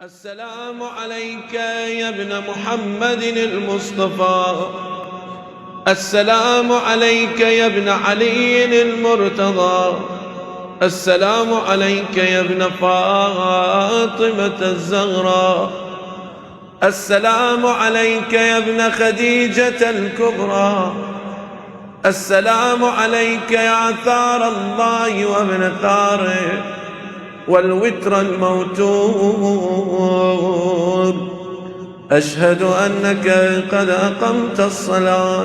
السلام عليك يا ابن محمد المصطفى، السلام عليك يا ابن علي المرتضى، السلام عليك يا ابن فاطمة الزهراء، السلام عليك يا ابن خديجة الكبرى، السلام عليك يا ثار الله وابن ثاره والوتر الموتور. أشهد أنك قد أقمت الصلاة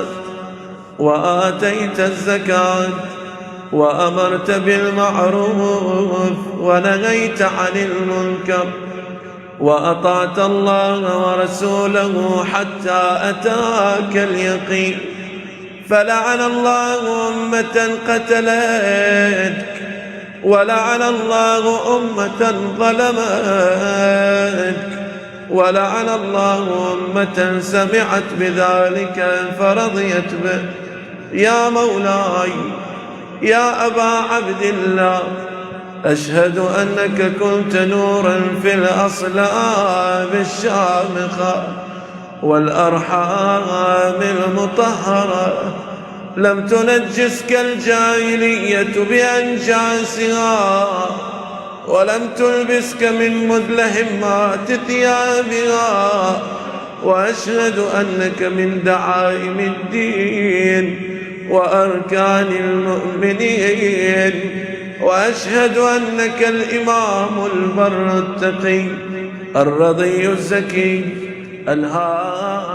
وآتيت الزكاة وأمرت بالمعروف ونهيت عن المنكر وأطعت الله ورسوله حتى أتاك اليقين. فلعن الله أمة قتلتك، ولعن الله أمة ظلمتك، ولعن الله أمة سمعت بذلك فرضيت به. يا مولاي يا أبا عبد الله، أشهد أنك كنت نورا في الأصلاب الشامخة والأرحام المطهرة، لم تنجسك الجاهلية بأنجاسها، ولم تلبسك من مدلهمات ثيابها. وأشهد أنك من دعائم الدين وأركان المؤمنين، وأشهد أنك الإمام البر التقي الرضي الزكي الهادي